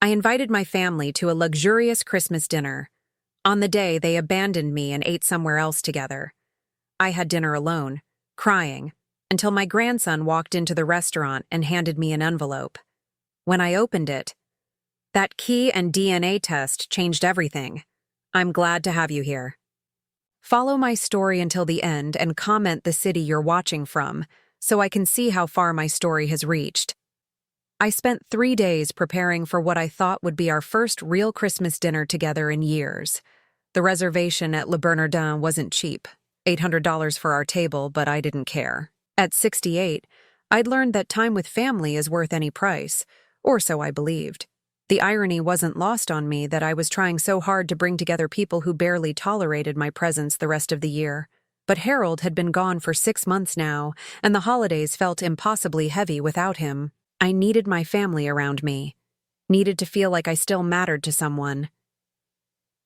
I invited my family to a luxurious Christmas dinner. On the day, they abandoned me and ate somewhere else together. I had dinner alone, crying, until my grandson walked into the restaurant and handed me an envelope. When I opened it, that key and DNA test changed everything. I'm glad to have you here. Follow my story until the end and comment the city you're watching from, so I can see how far my story has reached. I spent 3 days preparing for what I thought would be our first real Christmas dinner together in years. The reservation at Le Bernardin wasn't cheap, $800 for our table, but I didn't care. At 68, I'd learned that time with family is worth any price, or so I believed. The irony wasn't lost on me that I was trying so hard to bring together people who barely tolerated my presence the rest of the year. But Harold had been gone for 6 months now, and the holidays felt impossibly heavy without him. I needed my family around me, needed to feel like I still mattered to someone.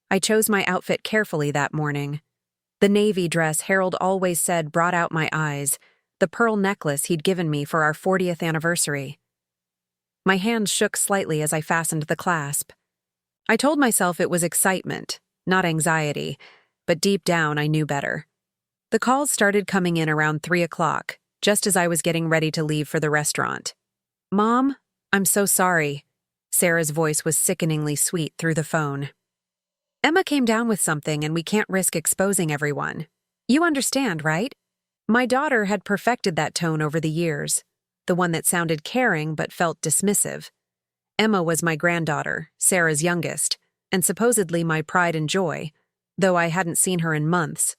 I chose my outfit carefully that morning. The navy dress Harold always said brought out my eyes, the pearl necklace he'd given me for our 40th anniversary. My hands shook slightly as I fastened the clasp. I told myself it was excitement, not anxiety, but deep down I knew better. The calls started coming in around 3 o'clock, just as I was getting ready to leave for the restaurant. "Mom, I'm so sorry." Sarah's voice was sickeningly sweet through the phone. "Emma came down with something and we can't risk exposing everyone. You understand, right?" My daughter had perfected that tone over the years, the one that sounded caring but felt dismissive. Emma was my granddaughter, Sarah's youngest, and supposedly my pride and joy, though I hadn't seen her in months.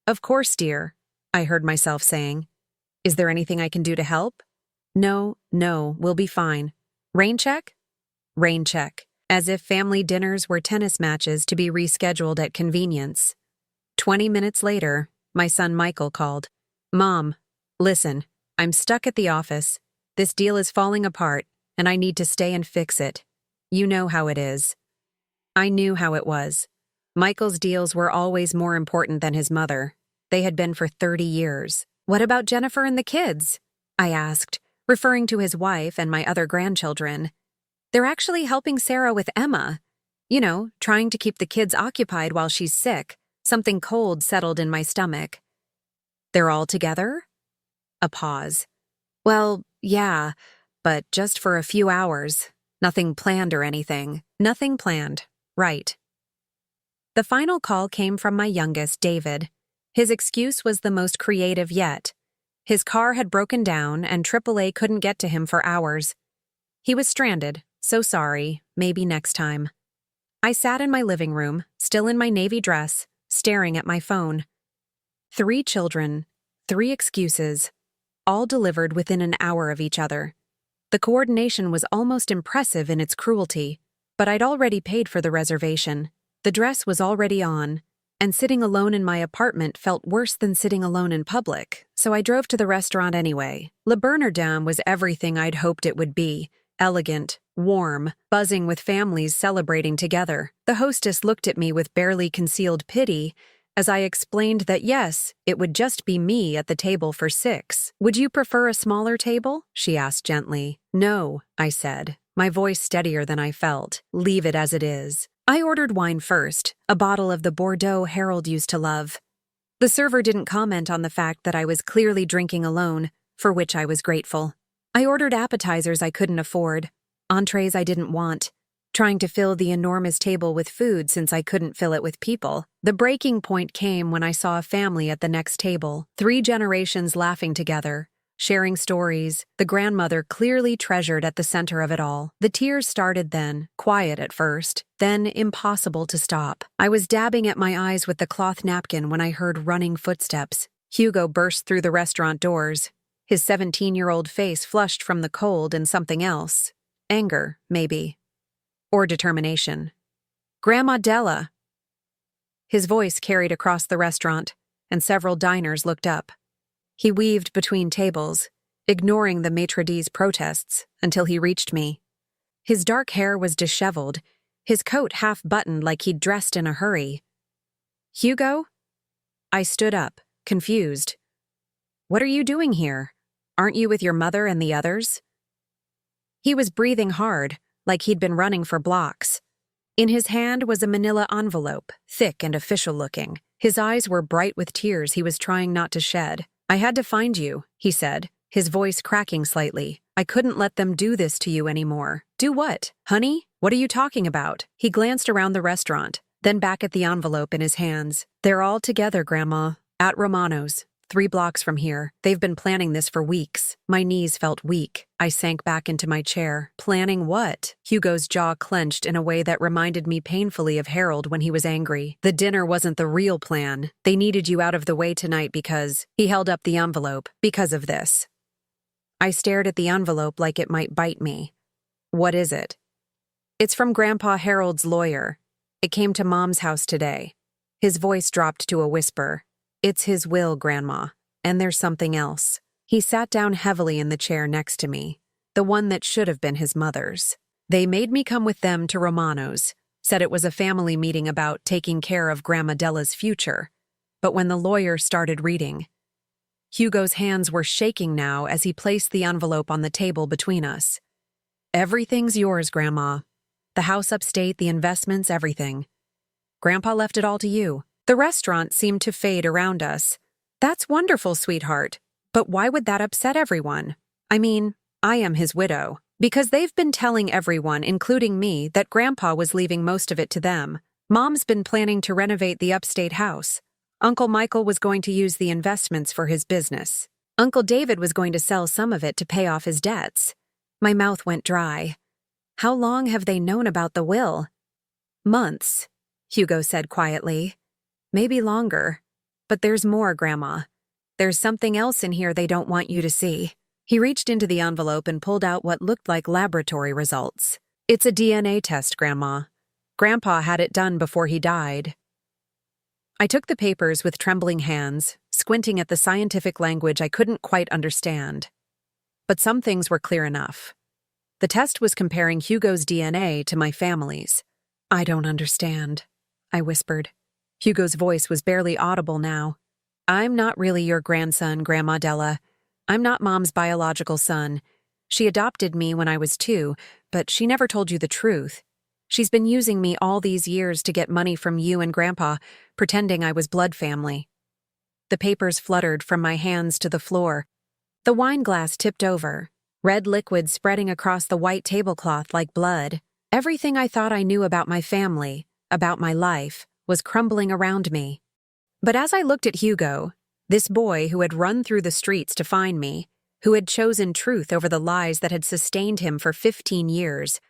"Of course, dear," I heard myself saying. "Is there anything I can do to help?" No, we'll be fine. Rain check? Rain check. As if family dinners were tennis matches to be rescheduled at convenience. 20 minutes later, my son Michael called. "Mom, listen, I'm stuck at the office. This deal is falling apart, and I need to stay and fix it. You know how it is." I knew how it was. Michael's deals were always more important than his mother. They had been for 30 years. "What about Jennifer and the kids?" I asked, referring to his wife and my other grandchildren. "They're actually helping Sarah with Emma. Trying to keep the kids occupied while she's sick." Something cold settled in my stomach. "They're all together?" A pause. "Well, yeah, but just for a few hours. Nothing planned or anything." Nothing planned. Right. The final call came from my youngest, David. His excuse was the most creative yet. His car had broken down and AAA couldn't get to him for hours. He was stranded, so sorry, maybe next time. I sat in my living room, still in my navy dress, staring at my phone. 3 children, 3 excuses, all delivered within an hour of each other. The coordination was almost impressive in its cruelty, but I'd already paid for the reservation. The dress was already on, and sitting alone in my apartment felt worse than sitting alone in public, so I drove to the restaurant anyway. Le Bernardin was everything I'd hoped it would be: elegant, warm, buzzing with families celebrating together. The hostess looked at me with barely concealed pity as I explained that yes, it would just be me at the table for 6. "Would you prefer a smaller table?" she asked gently. "No," I said, my voice steadier than I felt. "Leave it as it is." I ordered wine first, a bottle of the Bordeaux Harold used to love. The server didn't comment on the fact that I was clearly drinking alone, for which I was grateful. I ordered appetizers I couldn't afford, entrees I didn't want, trying to fill the enormous table with food since I couldn't fill it with people. The breaking point came when I saw a family at the next table, 3 generations laughing together, sharing stories, the grandmother clearly treasured at the center of it all. The tears started then, quiet at first, then impossible to stop. I was dabbing at my eyes with the cloth napkin when I heard running footsteps. Hugo burst through the restaurant doors, his 17-year-old face flushed from the cold and something else. Anger, maybe. Or determination. "Grandma Della!" His voice carried across the restaurant, and several diners looked up. He weaved between tables, ignoring the maitre d's protests, until he reached me. His dark hair was disheveled, his coat half-buttoned like he'd dressed in a hurry. "Hugo?" I stood up, confused. "What are you doing here? Aren't you with your mother and the others?" He was breathing hard, like he'd been running for blocks. In his hand was a manila envelope, thick and official-looking. His eyes were bright with tears he was trying not to shed. "I had to find you," he said, his voice cracking slightly. "I couldn't let them do this to you anymore." "Do what? Honey? What are you talking about?" He glanced around the restaurant, then back at the envelope in his hands. "They're all together, Grandma. At Romano's. 3 blocks from here. They've been planning this for weeks." My knees felt weak. I sank back into my chair. "Planning what?" Hugo's jaw clenched in a way that reminded me painfully of Harold when he was angry. "The dinner wasn't the real plan. They needed you out of the way tonight because—" He held up the envelope. "Because of this." I stared at the envelope like it might bite me. "What is it?" "It's from Grandpa Harold's lawyer. It came to Mom's house today." His voice dropped to a whisper. "It's his will, Grandma. And there's something else." He sat down heavily in the chair next to me, the one that should have been his mother's. "They made me come with them to Romano's, said it was a family meeting about taking care of Grandma Della's future. But when the lawyer started reading—" Hugo's hands were shaking now as he placed the envelope on the table between us. "Everything's yours, Grandma. The house upstate, the investments, everything. Grandpa left it all to you." The restaurant seemed to fade around us. "That's wonderful, sweetheart. But why would that upset everyone? I mean, I am his widow. Because they've been telling everyone, including me, that Grandpa was leaving most of it to them. Mom's been planning to renovate the upstate house. Uncle Michael was going to use the investments for his business. Uncle David was going to sell some of it to pay off his debts." My mouth went dry. "How long have they known about the will?" "Months," Hugo said quietly. "Maybe longer. But there's more, Grandma. There's something else in here they don't want you to see." He reached into the envelope and pulled out what looked like laboratory results. "It's a DNA test, Grandma. Grandpa had it done before he died." I took the papers with trembling hands, squinting at the scientific language I couldn't quite understand. But some things were clear enough. The test was comparing Hugo's DNA to my family's. "I don't understand," I whispered. Hugo's voice was barely audible now. "I'm not really your grandson, Grandma Della. I'm not Mom's biological son. She adopted me when I was 2, but she never told you the truth. She's been using me all these years to get money from you and Grandpa, pretending I was blood family." The papers fluttered from my hands to the floor. The wine glass tipped over, red liquid spreading across the white tablecloth like blood. Everything I thought I knew about my family, about my life, was crumbling around me. But as I looked at Hugo, this boy who had run through the streets to find me, who had chosen truth over the lies that had sustained him for 15 years,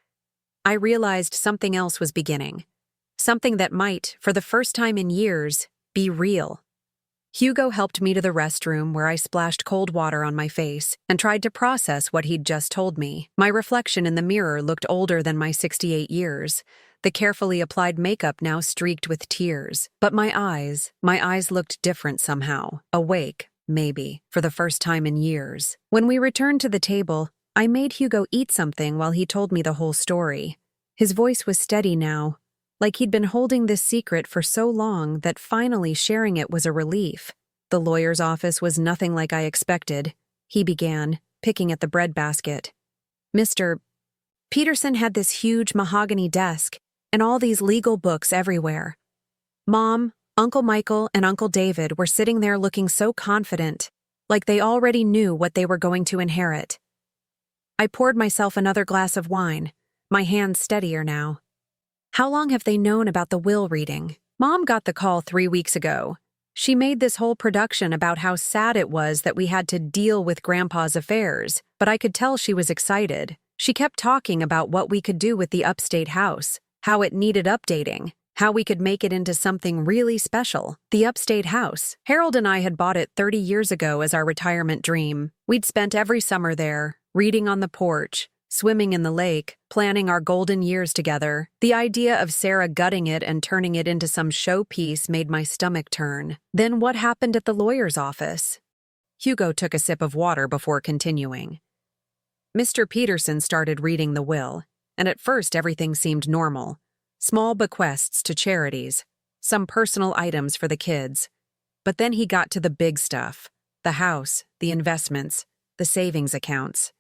I realized something else was beginning. Something that might, for the first time in years, be real. Hugo helped me to the restroom where I splashed cold water on my face and tried to process what he'd just told me. My reflection in the mirror looked older than my 68 years. The carefully applied makeup now streaked with tears. But my eyes looked different somehow. Awake, maybe, for the first time in years. When we returned to the table, I made Hugo eat something while he told me the whole story. His voice was steady now, like he'd been holding this secret for so long that finally sharing it was a relief. "The lawyer's office was nothing like I expected," he began, picking at the breadbasket. "Mr. Peterson had this huge mahogany desk and all these legal books everywhere. Mom, Uncle Michael, and Uncle David were sitting there looking so confident, like they already knew what they were going to inherit." I poured myself another glass of wine, my hands steadier now. "How long have they known about the will reading?" Mom got the call 3 weeks ago. She made this whole production about how sad it was that we had to deal with Grandpa's affairs, but I could tell she was excited. She kept talking about what we could do with the upstate house, how it needed updating, how we could make it into something really special. The upstate house. Harold and I had bought it 30 years ago as our retirement dream. We'd spent every summer there, reading on the porch, swimming in the lake, planning our golden years together. The idea of Sarah gutting it and turning it into some showpiece made my stomach turn. Then what happened at the lawyer's office? Hugo took a sip of water before continuing. Mr. Peterson started reading the will, and at first everything seemed normal. Small bequests to charities, some personal items for the kids. But then he got to the big stuff, the house, the investments, the savings accounts.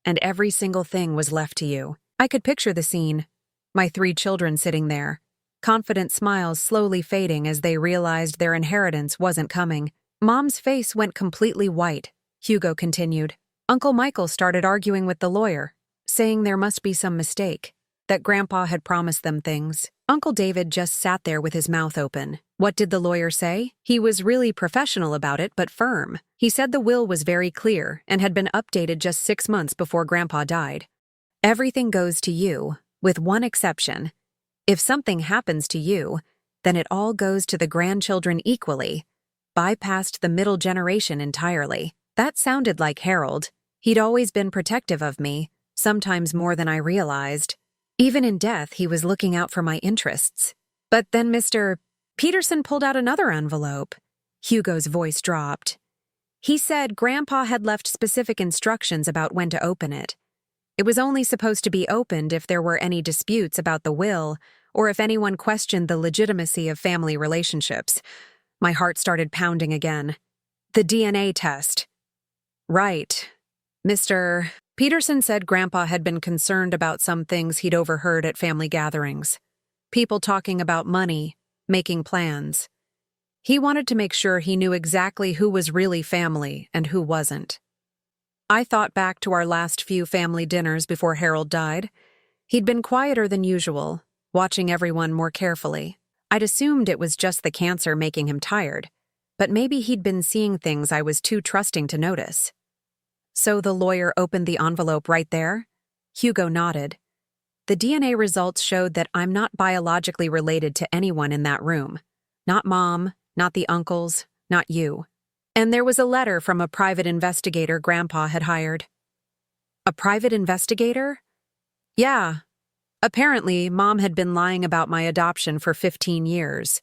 And every single thing was left to you. I could picture the scene. My 3 children sitting there, confident smiles slowly fading as they realized their inheritance wasn't coming. Mom's face went completely white. Hugo continued. Uncle Michael started arguing with the lawyer, saying there must be some mistake, that Grandpa had promised them things. Uncle David just sat there with his mouth open. What did the lawyer say? He was really professional about it, but firm. He said the will was very clear and had been updated just 6 months before Grandpa died. Everything goes to you, with one exception. If something happens to you, then it all goes to the grandchildren equally, bypassed the middle generation entirely. That sounded like Harold. He'd always been protective of me, sometimes more than I realized. Even in death, he was looking out for my interests. But then Mr. Peterson pulled out another envelope. Hugo's voice dropped. He said Grandpa had left specific instructions about when to open it. It was only supposed to be opened if there were any disputes about the will or if anyone questioned the legitimacy of family relationships. My heart started pounding again. The DNA test. Right. Mr. Peterson said Grandpa had been concerned about some things he'd overheard at family gatherings. People talking about money, making plans. He wanted to make sure he knew exactly who was really family and who wasn't. I thought back to our last few family dinners before Harold died. He'd been quieter than usual, watching everyone more carefully. I'd assumed it was just the cancer making him tired, but maybe he'd been seeing things I was too trusting to notice. So the lawyer opened the envelope right there? Hugo nodded. The DNA results showed that I'm not biologically related to anyone in that room. Not Mom, not the uncles, not you. And there was a letter from a private investigator Grandpa had hired. A private investigator? Yeah. Apparently, Mom had been lying about my adoption for 15 years.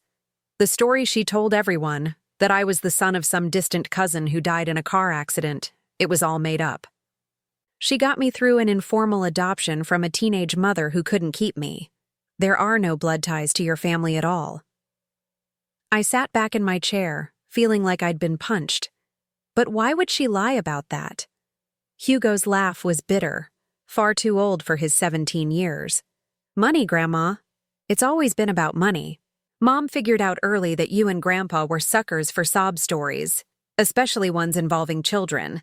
The story she told everyone, that I was the son of some distant cousin who died in a car accident, it was all made up. She got me through an informal adoption from a teenage mother who couldn't keep me. There are no blood ties to your family at all. I sat back in my chair, feeling like I'd been punched. But why would she lie about that? Hugo's laugh was bitter, far too old for his 17 years. Money, Grandma. It's always been about money. Mom figured out early that you and Grandpa were suckers for sob stories, especially ones involving children.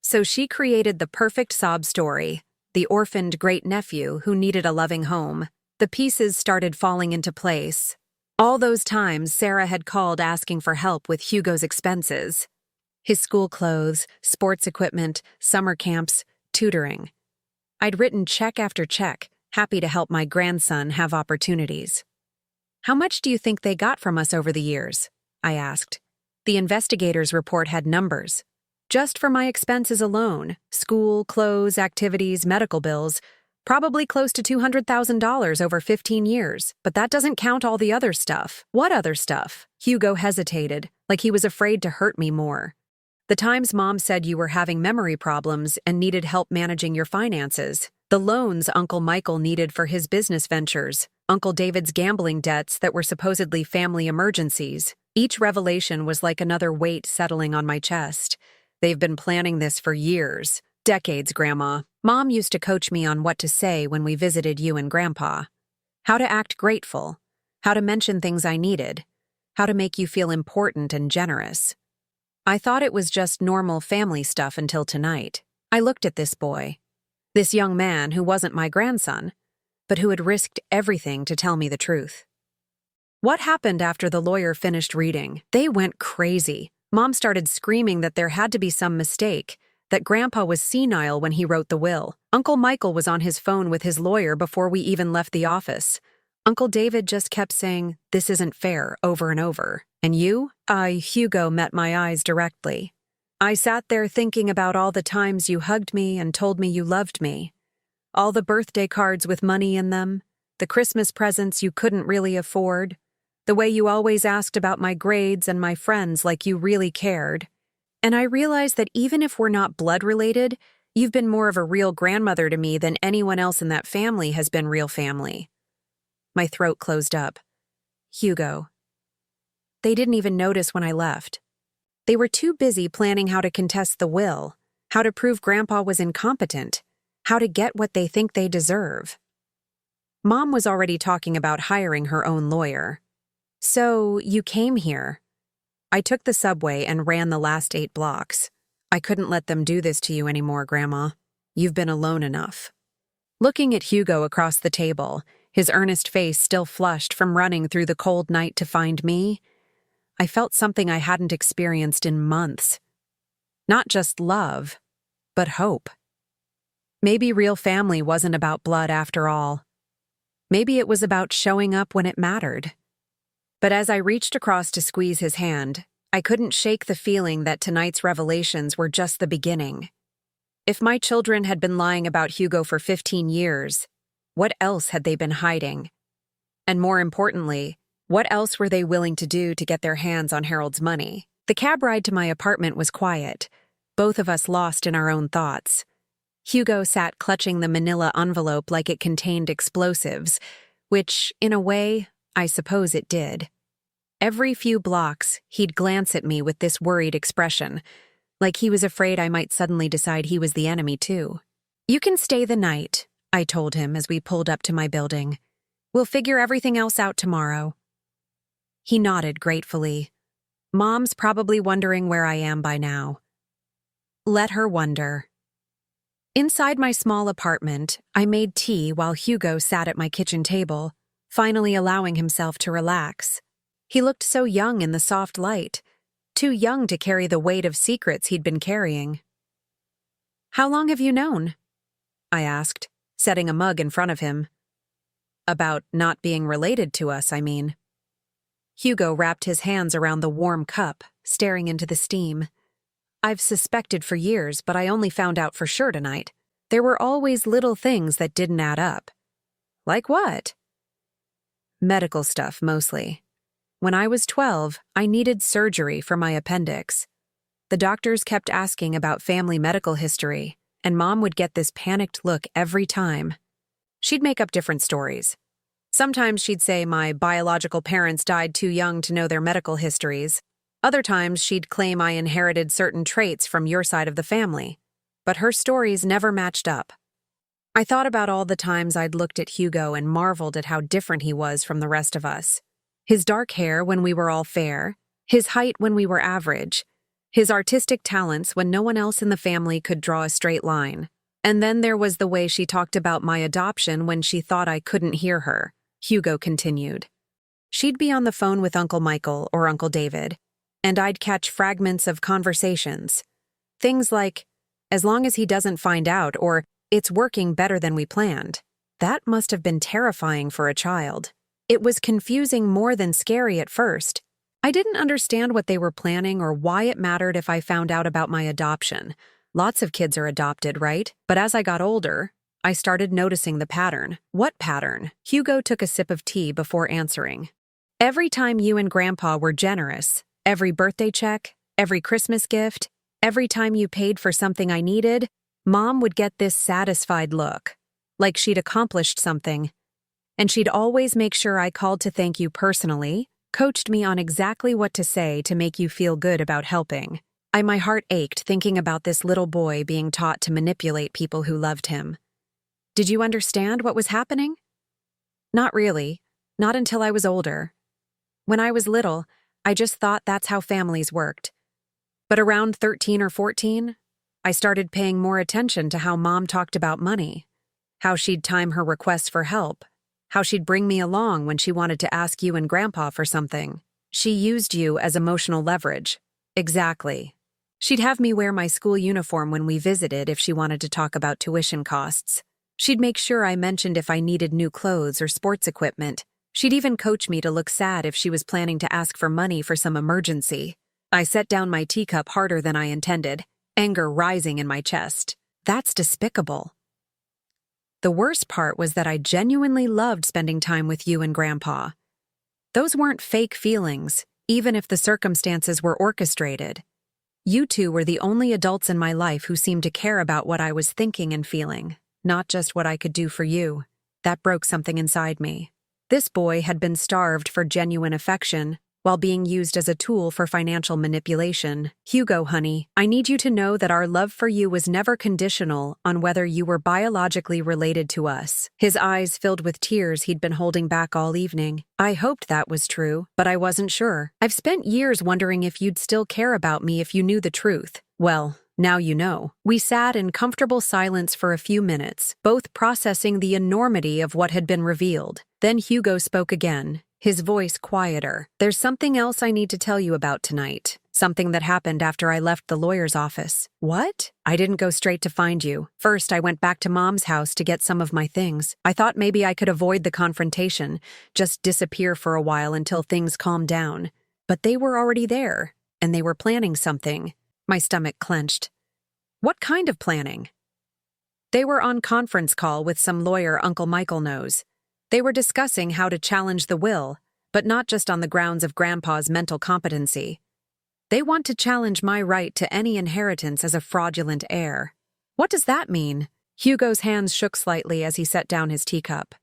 So she created the perfect sob story, the orphaned great-nephew who needed a loving home. The pieces started falling into place. All those times Sarah had called asking for help with Hugo's expenses. His school clothes, sports equipment, summer camps, tutoring. I'd written check after check, happy to help my grandson have opportunities. How much do you think they got from us over the years? I asked. The investigator's report had numbers. Just for my expenses alone, school, clothes, activities, medical bills, probably close to $200,000 over 15 years. But that doesn't count all the other stuff. What other stuff? Hugo hesitated, like he was afraid to hurt me more. The times Mom said you were having memory problems and needed help managing your finances. The loans Uncle Michael needed for his business ventures. Uncle David's gambling debts that were supposedly family emergencies. Each revelation was like another weight settling on my chest. They've been planning this for years. Decades, Grandma. Mom used to coach me on what to say when we visited you and Grandpa. How to act grateful. How to mention things I needed. How to make you feel important and generous. I thought it was just normal family stuff until tonight. I looked at this boy. This young man who wasn't my grandson, but who had risked everything to tell me the truth. What happened after the lawyer finished reading? They went crazy. Mom started screaming that there had to be some mistake, that Grandpa was senile when he wrote the will. Uncle Michael was on his phone with his lawyer before we even left the office. Uncle David just kept saying, "This isn't fair," over and over. And you? Hugo met my eyes directly. I sat there thinking about all the times you hugged me and told me you loved me. All the birthday cards with money in them, the Christmas presents you couldn't really afford, the way you always asked about my grades and my friends like you really cared. And I realized that even if we're not blood related, you've been more of a real grandmother to me than anyone else in that family has been real family. My throat closed up. Hugo. They didn't even notice when I left. They were too busy planning how to contest the will, how to prove Grandpa was incompetent, how to get what they think they deserve. Mom was already talking about hiring her own lawyer. So, you came here. I took the subway and ran the last 8 blocks. I couldn't let them do this to you anymore, Grandma. You've been alone enough. Looking at Hugo across the table, his earnest face still flushed from running through the cold night to find me, I felt something I hadn't experienced in months. Not just love, but hope. Maybe real family wasn't about blood after all. Maybe it was about showing up when it mattered. But as I reached across to squeeze his hand, I couldn't shake the feeling that tonight's revelations were just the beginning. If my children had been lying about Hugo for 15 years, what else had they been hiding? And more importantly, what else were they willing to do to get their hands on Harold's money? The cab ride to my apartment was quiet, both of us lost in our own thoughts. Hugo sat clutching the manila envelope like it contained explosives, which, in a way, I suppose it did. Every few blocks, he'd glance at me with this worried expression, like he was afraid I might suddenly decide he was the enemy too. "You can stay the night," I told him as we pulled up to my building. "We'll figure everything else out tomorrow." He nodded gratefully. Mom's probably wondering where I am by now. Let her wonder. Inside my small apartment, I made tea while Hugo sat at my kitchen table, finally allowing himself to relax. He looked so young in the soft light, too young to carry the weight of secrets he'd been carrying. "How long have you known?" I asked, setting a mug in front of him. "About not being related to us, I mean." Hugo wrapped his hands around the warm cup, staring into the steam. "I've suspected for years, but I only found out for sure tonight. There were always little things that didn't add up." "Like what?" "Medical stuff, mostly. When I was 12, I needed surgery for my appendix. The doctors kept asking about family medical history, and Mom would get this panicked look every time. She'd make up different stories. Sometimes she'd say my biological parents died too young to know their medical histories. Other times she'd claim I inherited certain traits from your side of the family. But her stories never matched up. I thought about all the times I'd looked at Hugo and marveled at how different he was from the rest of us. His dark hair when we were all fair, his height when we were average, his artistic talents when no one else in the family could draw a straight line. And then there was the way she talked about my adoption when she thought I couldn't hear her, Hugo continued. She'd be on the phone with Uncle Michael or Uncle David, and I'd catch fragments of conversations. Things like, "As long as he doesn't find out," or "It's working better than we planned." That must have been terrifying for a child. It was confusing more than scary at first. I didn't understand what they were planning or why it mattered if I found out about my adoption. Lots of kids are adopted, right? But as I got older, I started noticing the pattern. What pattern? Hugo took a sip of tea before answering. "Every time you and Grandpa were generous, every birthday check, every Christmas gift, every time you paid for something I needed, Mom would get this satisfied look, like she'd accomplished something. And she'd always make sure I called to thank you personally, coached me on exactly what to say to make you feel good about helping. My heart ached thinking about this little boy being taught to manipulate people who loved him. Did you understand what was happening? Not really, not until I was older. When I was little, I just thought that's how families worked. But around 13 or 14, I started paying more attention to how Mom talked about money, how she'd time her requests for help, how she'd bring me along when she wanted to ask you and Grandpa for something. She used you as emotional leverage. Exactly. She'd have me wear my school uniform when we visited if she wanted to talk about tuition costs. She'd make sure I mentioned if I needed new clothes or sports equipment. She'd even coach me to look sad if she was planning to ask for money for some emergency. I set down my teacup harder than I intended, anger rising in my chest. That's despicable. The worst part was that I genuinely loved spending time with you and Grandpa. Those weren't fake feelings, even if the circumstances were orchestrated. You two were the only adults in my life who seemed to care about what I was thinking and feeling, not just what I could do for you. That broke something inside me. This boy had been starved for genuine affection, while being used as a tool for financial manipulation. Hugo, honey, I need you to know that our love for you was never conditional on whether you were biologically related to us. His eyes filled with tears he'd been holding back all evening. I hoped that was true, but I wasn't sure. I've spent years wondering if you'd still care about me if you knew the truth. Well, now you know. We sat in comfortable silence for a few minutes, both processing the enormity of what had been revealed. Then Hugo spoke again, his voice quieter. There's something else I need to tell you about tonight. Something that happened after I left the lawyer's office. What? I didn't go straight to find you. First, I went back to Mom's house to get some of my things. I thought maybe I could avoid the confrontation, just disappear for a while until things calmed down. But they were already there, and they were planning something. My stomach clenched. What kind of planning? They were on conference call with some lawyer Uncle Michael knows. They were discussing how to challenge the will, but not just on the grounds of Grandpa's mental competency. They want to challenge my right to any inheritance as a fraudulent heir. What does that mean? Hugo's hands shook slightly as he set down his teacup.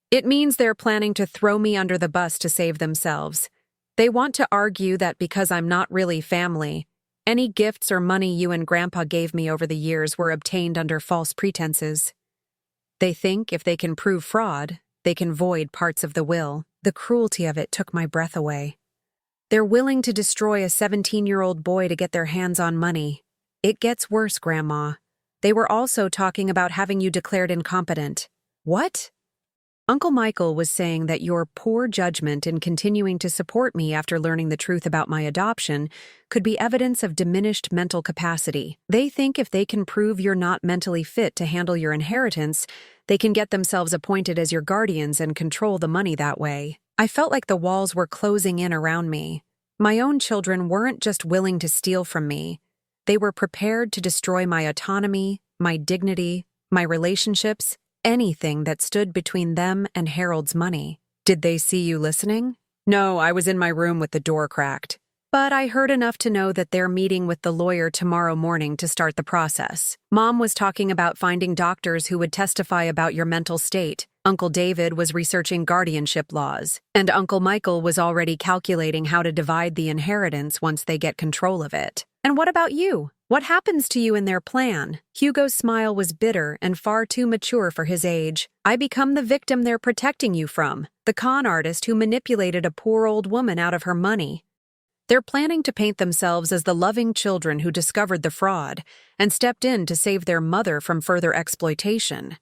It means they're planning to throw me under the bus to save themselves. They want to argue that because I'm not really family, any gifts or money you and Grandpa gave me over the years were obtained under false pretenses. They think if they can prove fraud, they can void parts of the will. The cruelty of it took my breath away. They're willing to destroy a 17-year-old boy to get their hands on money. It gets worse, Grandma. They were also talking about having you declared incompetent. What? Uncle Michael was saying that your poor judgment in continuing to support me after learning the truth about my adoption could be evidence of diminished mental capacity. They think if they can prove you're not mentally fit to handle your inheritance, they can get themselves appointed as your guardians and control the money that way. I felt like the walls were closing in around me. My own children weren't just willing to steal from me. They were prepared to destroy my autonomy, my dignity, my relationships, anything that stood between them and Harold's money. Did they see you listening? No, I was in my room with the door cracked. But I heard enough to know that they're meeting with the lawyer tomorrow morning to start the process. Mom was talking about finding doctors who would testify about your mental state. Uncle David was researching guardianship laws. And Uncle Michael was already calculating how to divide the inheritance once they get control of it. And what about you? What happens to you in their plan? Hugo's smile was bitter and far too mature for his age. I become the victim they're protecting you from, the con artist who manipulated a poor old woman out of her money. They're planning to paint themselves as the loving children who discovered the fraud and stepped in to save their mother from further exploitation.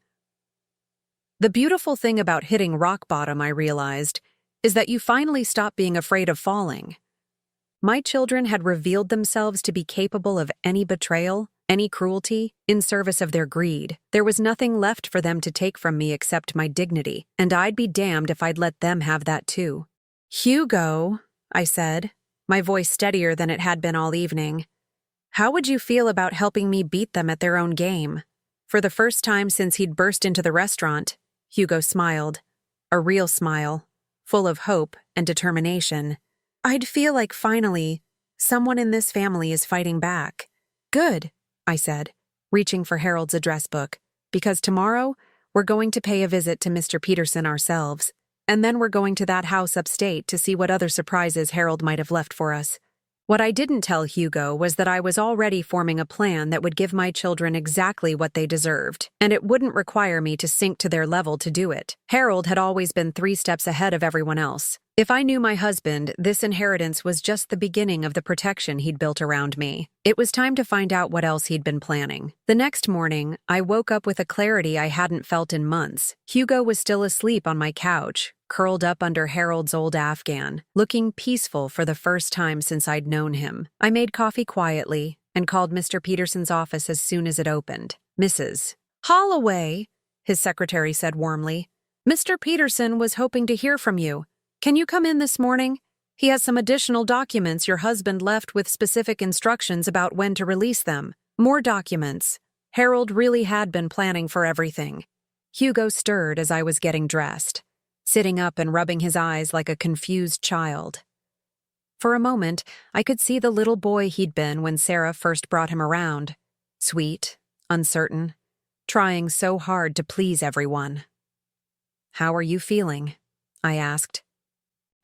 The beautiful thing about hitting rock bottom, I realized, is that you finally stop being afraid of falling. My children had revealed themselves to be capable of any betrayal, any cruelty, in service of their greed. There was nothing left for them to take from me except my dignity, and I'd be damned if I'd let them have that too. Hugo, I said, my voice steadier than it had been all evening. How would you feel about helping me beat them at their own game? For the first time since he'd burst into the restaurant, Hugo smiled, a real smile, full of hope and determination. I'd feel like finally, someone in this family is fighting back. Good, I said, reaching for Harold's address book, because tomorrow we're going to pay a visit to Mr. Peterson ourselves, and then we're going to that house upstate to see what other surprises Harold might have left for us. What I didn't tell Hugo was that I was already forming a plan that would give my children exactly what they deserved, and it wouldn't require me to sink to their level to do it. Harold had always been 3 steps ahead of everyone else. If I knew my husband, this inheritance was just the beginning of the protection he'd built around me. It was time to find out what else he'd been planning. The next morning, I woke up with a clarity I hadn't felt in months. Hugo was still asleep on my couch, curled up under Harold's old Afghan, looking peaceful for the first time since I'd known him. I made coffee quietly and called Mr. Peterson's office as soon as it opened. Mrs. Holloway, his secretary said warmly, Mr. Peterson was hoping to hear from you. Can you come in this morning? He has some additional documents your husband left with specific instructions about when to release them. More documents. Harold really had been planning for everything. Hugo stirred as I was getting dressed, sitting up and rubbing his eyes like a confused child. For a moment, I could see the little boy he'd been when Sarah first brought him around. Sweet, uncertain, trying so hard to please everyone. How are you feeling? I asked.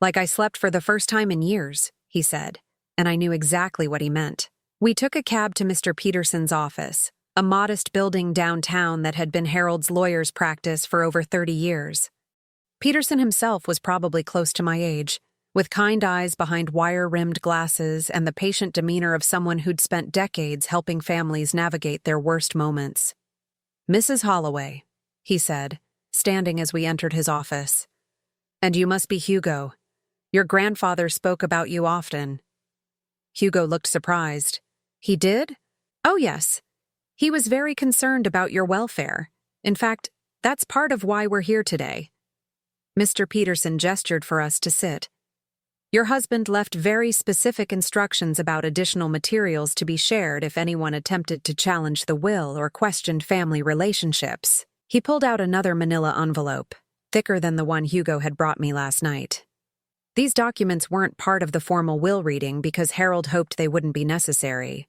Like I slept for the first time in years, he said, and I knew exactly what he meant. We took a cab to Mr. Peterson's office, a modest building downtown that had been Harold's lawyer's practice for over 30 years. Peterson himself was probably close to my age, with kind eyes behind wire-rimmed glasses and the patient demeanor of someone who'd spent decades helping families navigate their worst moments. "Mrs. Holloway," he said, standing as we entered his office. "And you must be Hugo. Your grandfather spoke about you often." Hugo looked surprised. "He did? Oh, yes. He was very concerned about your welfare. In fact, that's part of why we're here today." Mr. Peterson gestured for us to sit. "Your husband left very specific instructions about additional materials to be shared if anyone attempted to challenge the will or questioned family relationships." He pulled out another manila envelope, thicker than the one Hugo had brought me last night. These documents weren't part of the formal will reading because Harold hoped they wouldn't be necessary.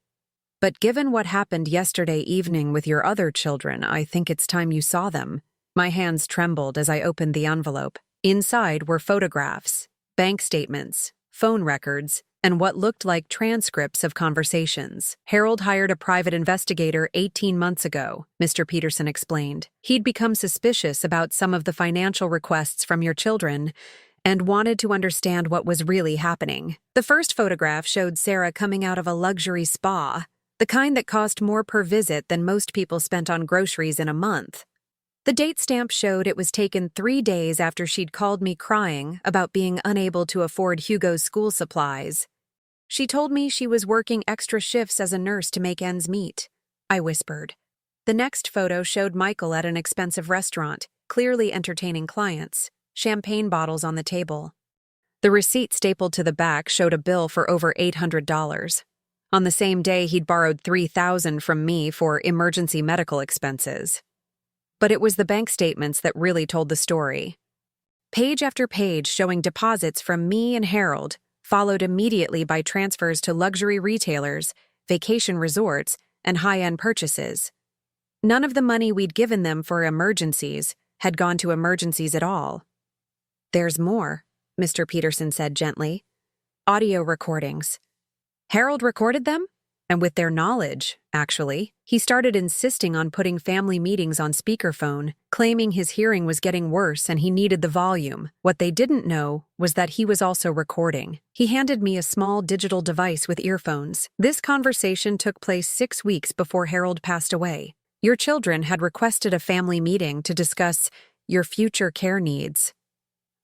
But given what happened yesterday evening with your other children, I think it's time you saw them. My hands trembled as I opened the envelope. Inside were photographs, bank statements, phone records, and what looked like transcripts of conversations. "Harold hired a private investigator 18 months ago," Mr. Peterson explained. "He'd become suspicious about some of the financial requests from your children and wanted to understand what was really happening." The first photograph showed Sarah coming out of a luxury spa, the kind that cost more per visit than most people spent on groceries in a month. The date stamp showed it was taken 3 days after she'd called me crying about being unable to afford Hugo's school supplies. "She told me she was working extra shifts as a nurse to make ends meet," I whispered. The next photo showed Michael at an expensive restaurant, clearly entertaining clients, champagne bottles on the table. The receipt stapled to the back showed a bill for over $800. On the same day, he'd borrowed $3,000 from me for emergency medical expenses. But it was the bank statements that really told the story. Page after page showing deposits from me and Harold, followed immediately by transfers to luxury retailers, vacation resorts, and high-end purchases. None of the money we'd given them for emergencies had gone to emergencies at all. "There's more," Mr. Peterson said gently. "Audio recordings. Harold recorded them? And with their knowledge, actually. He started insisting on putting family meetings on speakerphone, claiming his hearing was getting worse and he needed the volume. What they didn't know was that he was also recording. He handed me a small digital device with earphones. This conversation took place 6 weeks before Harold passed away. Your children had requested a family meeting to discuss your future care needs."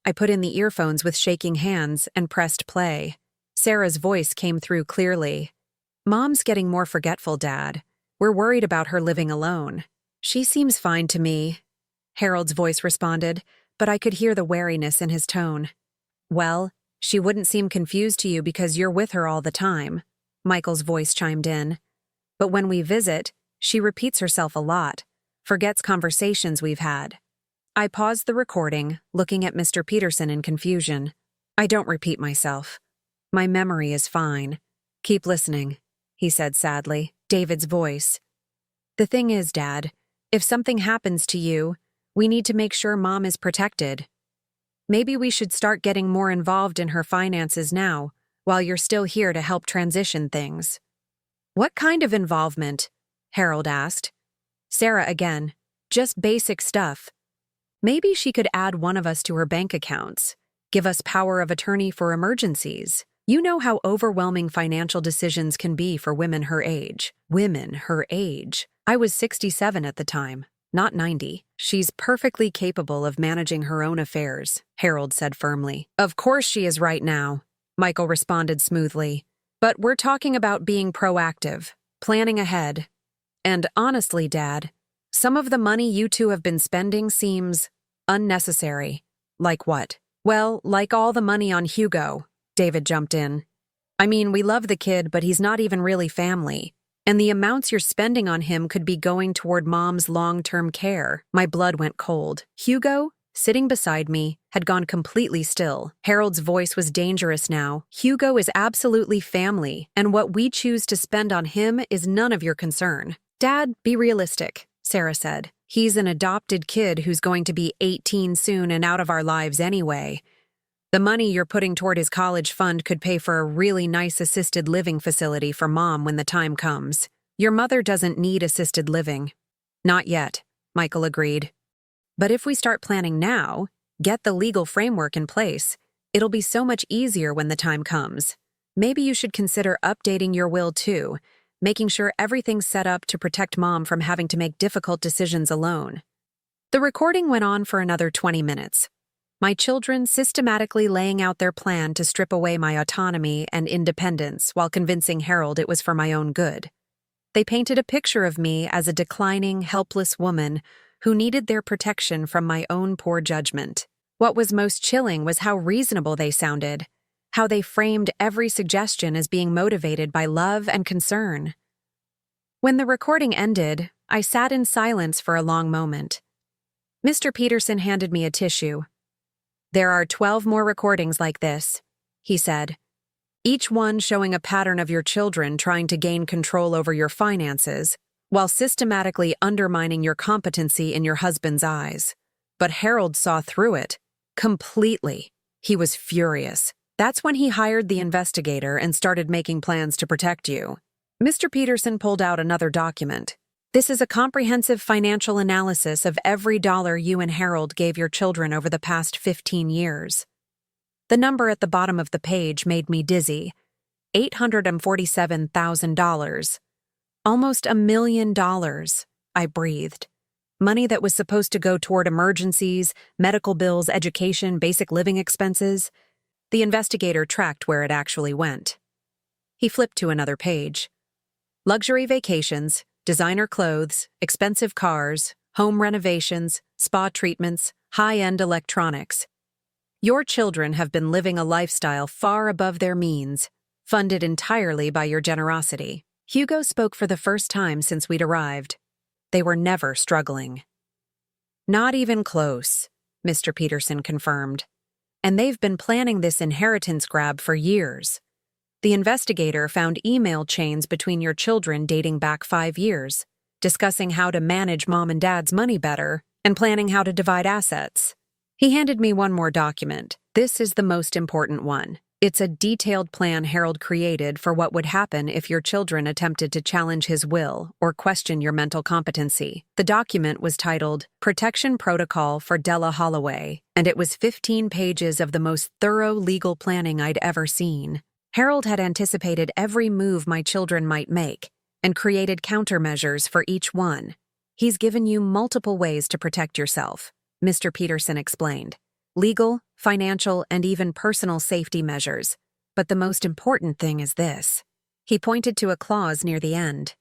I put in the earphones with shaking hands and pressed play. Sarah's voice came through clearly. "Mom's getting more forgetful, Dad. We're worried about her living alone." "She seems fine to me," Harold's voice responded, but I could hear the wariness in his tone. "Well, she wouldn't seem confused to you because you're with her all the time," Michael's voice chimed in. "But when we visit, she repeats herself a lot, forgets conversations we've had." I paused the recording, looking at Mr. Peterson in confusion. "I don't repeat myself. My memory is fine. Keep listening," he said sadly. David's voice. "The thing is, Dad, if something happens to you, we need to make sure Mom is protected. Maybe we should start getting more involved in her finances now, while you're still here to help transition things." "What kind of involvement?" Harold asked. Sarah again. "Just basic stuff. Maybe she could add one of us to her bank accounts, give us power of attorney for emergencies. You know how overwhelming financial decisions can be for women her age." Women her age. I was 67 at the time, not 90. "She's perfectly capable of managing her own affairs," Harold said firmly. "Of course she is right now," Michael responded smoothly. "But we're talking about being proactive, planning ahead. And honestly, Dad, some of the money you two have been spending seems unnecessary." "Like what?" "Well, like all the money on Hugo," David jumped in. "I mean, we love the kid, but he's not even really family. And the amounts you're spending on him could be going toward Mom's long-term care." My blood went cold. Hugo, sitting beside me, had gone completely still. Harold's voice was dangerous now. "Hugo is absolutely family, and what we choose to spend on him is none of your concern." "Dad, be realistic," Sarah said. "He's an adopted kid who's going to be 18 soon and out of our lives anyway. The money you're putting toward his college fund could pay for a really nice assisted living facility for Mom when the time comes. Your mother doesn't need assisted living. Not yet, Michael agreed. But if we start planning now, get the legal framework in place, it'll be so much easier when the time comes. Maybe you should consider updating your will too, making sure everything's set up to protect Mom from having to make difficult decisions alone. The recording went on for another 20 minutes. My children systematically laying out their plan to strip away my autonomy and independence while convincing Harold it was for my own good. They painted a picture of me as a declining, helpless woman who needed their protection from my own poor judgment. What was most chilling was how reasonable they sounded, how they framed every suggestion as being motivated by love and concern. When the recording ended, I sat in silence for a long moment. Mr. Peterson handed me a tissue. "There are 12 more recordings like this," he said, "each one showing a pattern of your children trying to gain control over your finances, while systematically undermining your competency in your husband's eyes." But Harold saw through it, completely. He was furious. That's when he hired the investigator and started making plans to protect you. Mr. Peterson pulled out another document. "This is a comprehensive financial analysis of every dollar you and Harold gave your children over the past 15 years. The number at the bottom of the page made me dizzy. $847,000. Almost $1 million, I breathed. Money that was supposed to go toward emergencies, medical bills, education, basic living expenses. The investigator tracked where it actually went. He flipped to another page. Luxury vacations, designer clothes, expensive cars, home renovations, spa treatments, high-end electronics. Your children have been living a lifestyle far above their means, funded entirely by your generosity." Hugo spoke for the first time since we'd arrived. They were never struggling. "Not even close," Mr. Peterson confirmed. "And they've been planning this inheritance grab for years. The investigator found email chains between your children dating back 5 years, discussing how to manage Mom and Dad's money better and planning how to divide assets." He handed me one more document. "This is the most important one. It's a detailed plan Harold created for what would happen if your children attempted to challenge his will or question your mental competency." The document was titled Protection Protocol for Della Holloway, and it was 15 pages of the most thorough legal planning I'd ever seen. Harold had anticipated every move my children might make and created countermeasures for each one. "He's given you multiple ways to protect yourself," Mr. Peterson explained. "Legal, financial, and even personal safety measures. But the most important thing is this." He pointed to a clause near the end.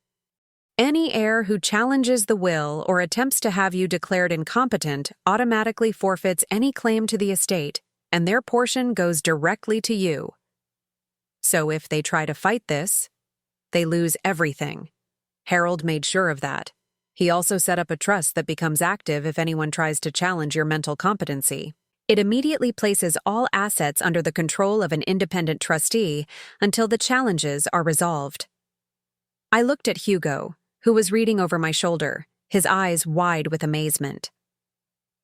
"Any heir who challenges the will or attempts to have you declared incompetent automatically forfeits any claim to the estate, and their portion goes directly to you. So if they try to fight this, they lose everything." Harold made sure of that. He also set up a trust that becomes active if anyone tries to challenge your mental competency. It immediately places all assets under the control of an independent trustee until the challenges are resolved. I looked at Hugo, who was reading over my shoulder, his eyes wide with amazement.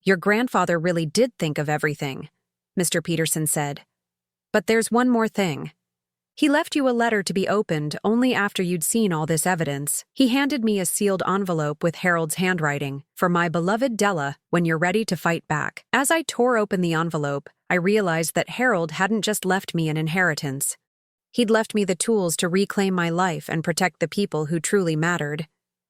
"Your grandfather really did think of everything," Mr. Peterson said. "But there's one more thing. He left you a letter to be opened only after you'd seen all this evidence." He handed me a sealed envelope with Harold's handwriting, "For my beloved Della, when you're ready to fight back." As I tore open the envelope, I realized that Harold hadn't just left me an inheritance. He'd left me the tools to reclaim my life and protect the people who truly mattered.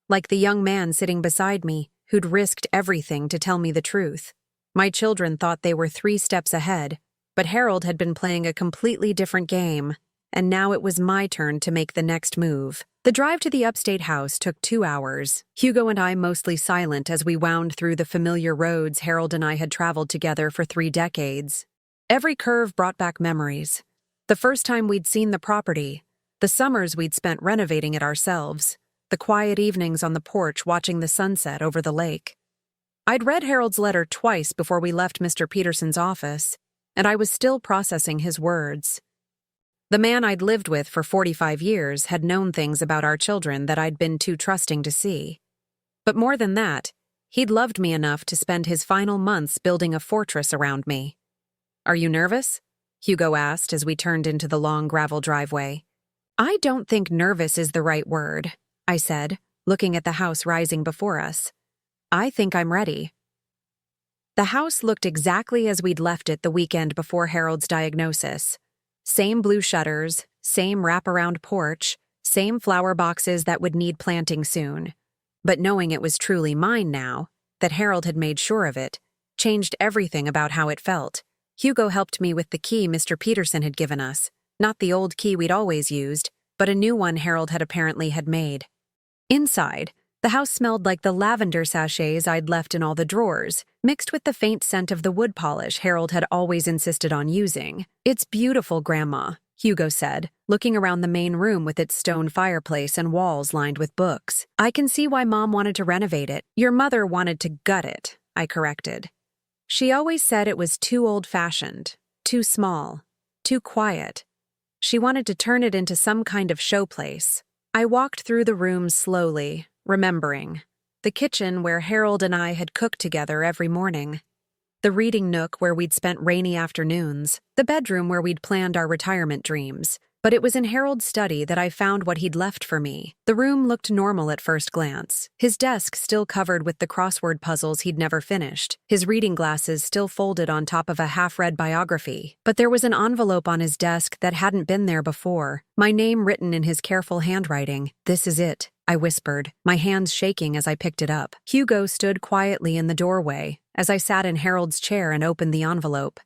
Like the young man sitting beside me, who'd risked everything to tell me the truth. My children thought they were 3 steps ahead, but Harold had been playing a completely different game. And now it was my turn to make the next move. The drive to the upstate house took 2 hours, Hugo and I mostly silent as we wound through the familiar roads Harold and I had traveled together for 3 decades. Every curve brought back memories. The first time we'd seen the property, the summers we'd spent renovating it ourselves, the quiet evenings on the porch watching the sunset over the lake. I'd read Harold's letter twice before we left Mr. Peterson's office, and I was still processing his words. The man I'd lived with for 45 years had known things about our children that I'd been too trusting to see. But more than that, he'd loved me enough to spend his final months building a fortress around me. "Are you nervous?" Hugo asked as we turned into the long gravel driveway. I don't think nervous is the right word, I said, looking at the house rising before us. I think I'm ready. The house looked exactly as we'd left it the weekend before Harold's diagnosis. Same blue shutters, same wraparound porch, same flower boxes that would need planting soon. But knowing it was truly mine now, that Harold had made sure of it, changed everything about how it felt. Hugo helped me with the key Mr. Peterson had given us, not the old key we'd always used, but a new one Harold had apparently made. Inside, the house smelled like the lavender sachets I'd left in all the drawers, mixed with the faint scent of the wood polish Harold had always insisted on using. It's beautiful, Grandma, Hugo said, looking around the main room with its stone fireplace and walls lined with books. I can see why Mom wanted to renovate it. Your mother wanted to gut it, I corrected. She always said it was too old-fashioned, too small, too quiet. She wanted to turn it into some kind of showplace. I walked through the rooms slowly, remembering. The kitchen where Harold and I had cooked together every morning. The reading nook where we'd spent rainy afternoons. The bedroom where we'd planned our retirement dreams. But it was in Harold's study that I found what he'd left for me. The room looked normal at first glance. His desk still covered with the crossword puzzles he'd never finished. His reading glasses still folded on top of a half-read biography. But there was an envelope on his desk that hadn't been there before. My name written in his careful handwriting. This is it, I whispered, my hands shaking as I picked it up. Hugo stood quietly in the doorway as I sat in Harold's chair and opened the envelope.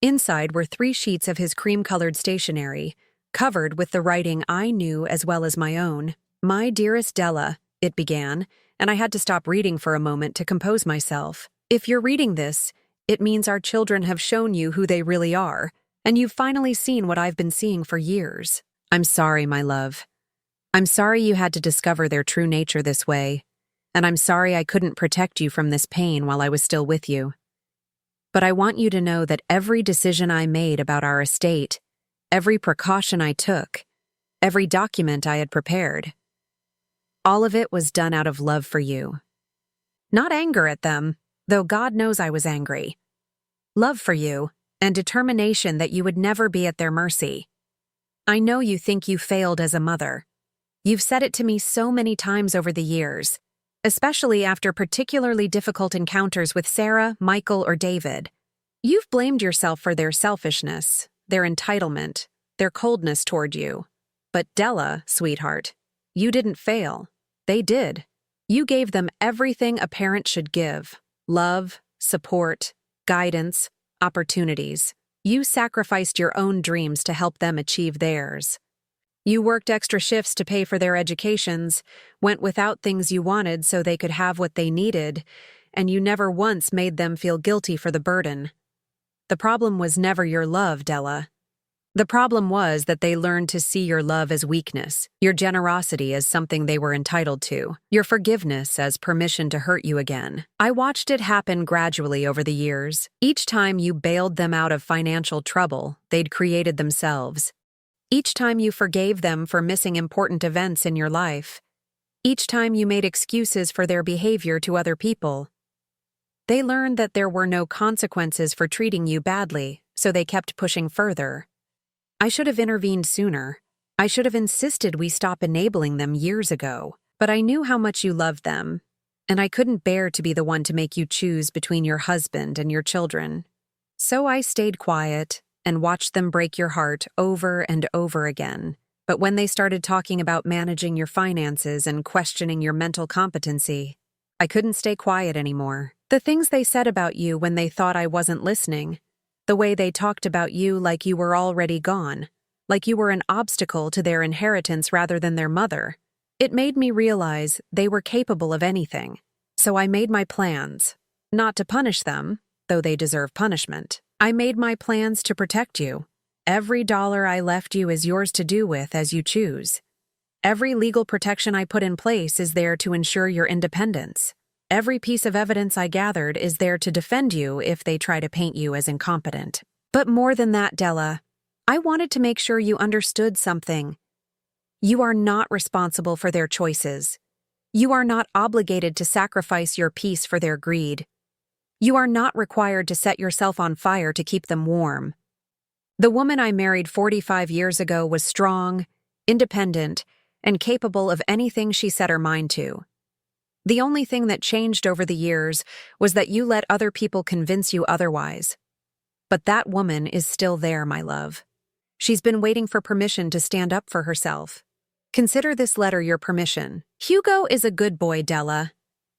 Inside were 3 sheets of his cream-colored stationery, covered with the writing I knew as well as my own. My dearest Della, it began, and I had to stop reading for a moment to compose myself. If you're reading this, it means our children have shown you who they really are, and you've finally seen what I've been seeing for years. I'm sorry, my love. I'm sorry you had to discover their true nature this way, and I'm sorry I couldn't protect you from this pain while I was still with you. But I want you to know that every decision I made about our estate, every precaution I took, every document I had prepared, all of it was done out of love for you. Not anger at them, though God knows I was angry. Love for you, and determination that you would never be at their mercy. I know you think you failed as a mother. You've said it to me so many times over the years, especially after particularly difficult encounters with Sarah, Michael, or David. You've blamed yourself for their selfishness, their entitlement, their coldness toward you. But Della, sweetheart, you didn't fail. They did. You gave them everything a parent should give: love, support, guidance, opportunities. You sacrificed your own dreams to help them achieve theirs. You worked extra shifts to pay for their educations, went without things you wanted so they could have what they needed, and you never once made them feel guilty for the burden. The problem was never your love, Della. The problem was that they learned to see your love as weakness, your generosity as something they were entitled to, your forgiveness as permission to hurt you again. I watched it happen gradually over the years. Each time you bailed them out of financial trouble they'd created themselves. Each time you forgave them for missing important events in your life. Each time you made excuses for their behavior to other people. They learned that there were no consequences for treating you badly, so they kept pushing further. I should have intervened sooner. I should have insisted we stop enabling them years ago. But I knew how much you loved them, and I couldn't bear to be the one to make you choose between your husband and your children. So I stayed quiet and watched them break your heart over and over again. But when they started talking about managing your finances and questioning your mental competency, I couldn't stay quiet anymore. The things they said about you when they thought I wasn't listening, the way they talked about you like you were already gone, like you were an obstacle to their inheritance rather than their mother. It made me realize they were capable of anything. So I made my plans. Not to punish them, though they deserve punishment. I made my plans to protect you. Every dollar I left you is yours to do with as you choose. Every legal protection I put in place is there to ensure your independence. Every piece of evidence I gathered is there to defend you if they try to paint you as incompetent. But more than that, Della, I wanted to make sure you understood something. You are not responsible for their choices. You are not obligated to sacrifice your peace for their greed. You are not required to set yourself on fire to keep them warm. The woman I married 45 years ago was strong, independent, and capable of anything she set her mind to. The only thing that changed over the years was that you let other people convince you otherwise. But that woman is still there, my love. She's been waiting for permission to stand up for herself. Consider this letter your permission. Hugo is a good boy, Della.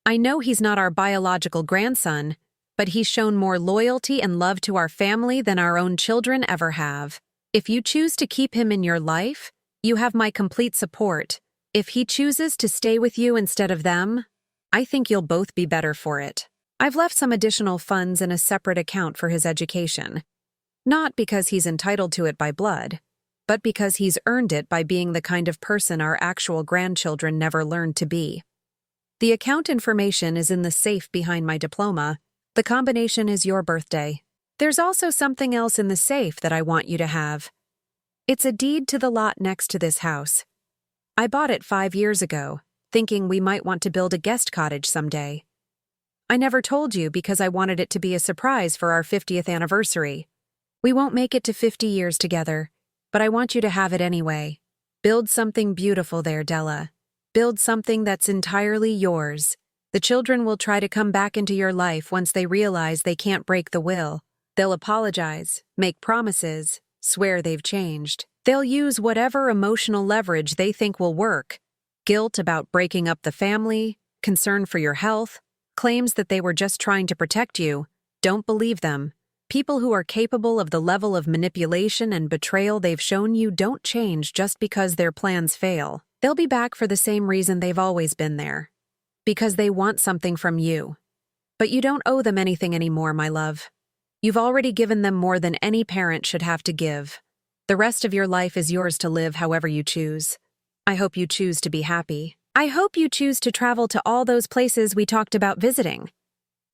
I know he's not our biological grandson, but he's shown more loyalty and love to our family than our own children ever have. If you choose to keep him in your life, you have my complete support. If he chooses to stay with you instead of them, I think you'll both be better for it. I've left some additional funds in a separate account for his education. Not because he's entitled to it by blood, but because he's earned it by being the kind of person our actual grandchildren never learned to be. The account information is in the safe behind my diploma. The combination is your birthday. There's also something else in the safe that I want you to have. It's a deed to the lot next to this house. I bought it 5 years ago, thinking we might want to build a guest cottage someday. I never told you because I wanted it to be a surprise for our 50th anniversary. We won't make it to 50 years together, but I want you to have it anyway. Build something beautiful there, Della. Build something that's entirely yours. The children will try to come back into your life once they realize they can't break the will. They'll apologize, make promises, swear they've changed. They'll use whatever emotional leverage they think will work. Guilt about breaking up the family, concern for your health, claims that they were just trying to protect you. Don't believe them. People who are capable of the level of manipulation and betrayal they've shown you don't change just because their plans fail. They'll be back for the same reason they've always been there. Because they want something from you. But you don't owe them anything anymore, my love. You've already given them more than any parent should have to give. The rest of your life is yours to live however you choose. I hope you choose to be happy. I hope you choose to travel to all those places we talked about visiting.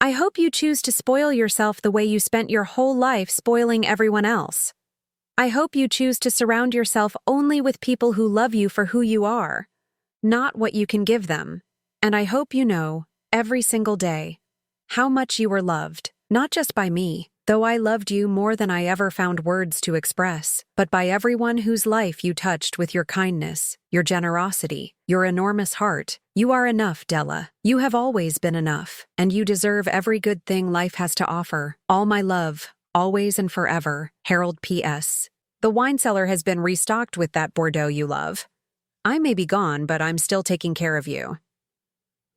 I hope you choose to spoil yourself the way you spent your whole life spoiling everyone else. I hope you choose to surround yourself only with people who love you for who you are, not what you can give them. And I hope you know, every single day, how much you were loved, not just by me, though I loved you more than I ever found words to express, but by everyone whose life you touched with your kindness, your generosity, your enormous heart. You are enough, Della. You have always been enough, and you deserve every good thing life has to offer. All my love, always and forever, Harold P.S. The wine cellar has been restocked with that Bordeaux you love. I may be gone, but I'm still taking care of you.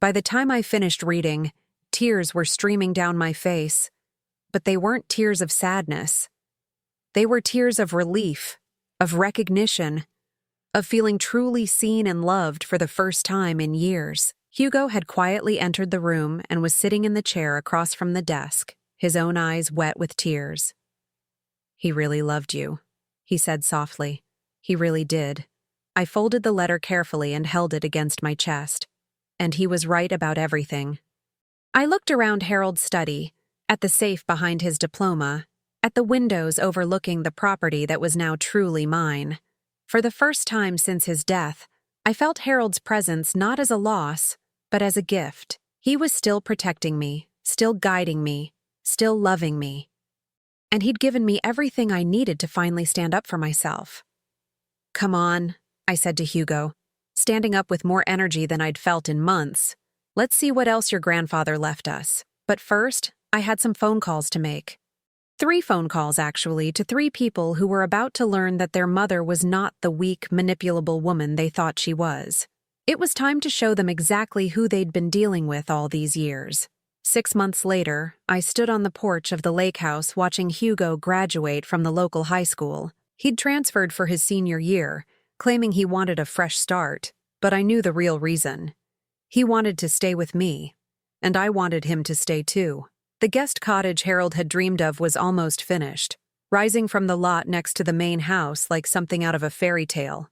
By the time I finished reading, tears were streaming down my face, but they weren't tears of sadness. They were tears of relief, of recognition, of feeling truly seen and loved for the first time in years. Hugo had quietly entered the room and was sitting in the chair across from the desk, his own eyes wet with tears. "He really loved you," he said softly. "He really did." I folded the letter carefully and held it against my chest. And he was right about everything. I looked around Harold's study, at the safe behind his diploma, at the windows overlooking the property that was now truly mine. For the first time since his death, I felt Harold's presence not as a loss, but as a gift. He was still protecting me, still guiding me, still loving me. And he'd given me everything I needed to finally stand up for myself. "Come on," I said to Hugo, standing up with more energy than I'd felt in months. "Let's see what else your grandfather left us. But first, I had some phone calls to make. 3 phone calls, actually, to 3 people who were about to learn that their mother was not the weak, manipulable woman they thought she was. It was time to show them exactly who they'd been dealing with all these years. 6 months later, I stood on the porch of the lake house watching Hugo graduate from the local high school. He'd transferred for his senior year, claiming he wanted a fresh start, but I knew the real reason. He wanted to stay with me, and I wanted him to stay too. The guest cottage Harold had dreamed of was almost finished, rising from the lot next to the main house like something out of a fairy tale.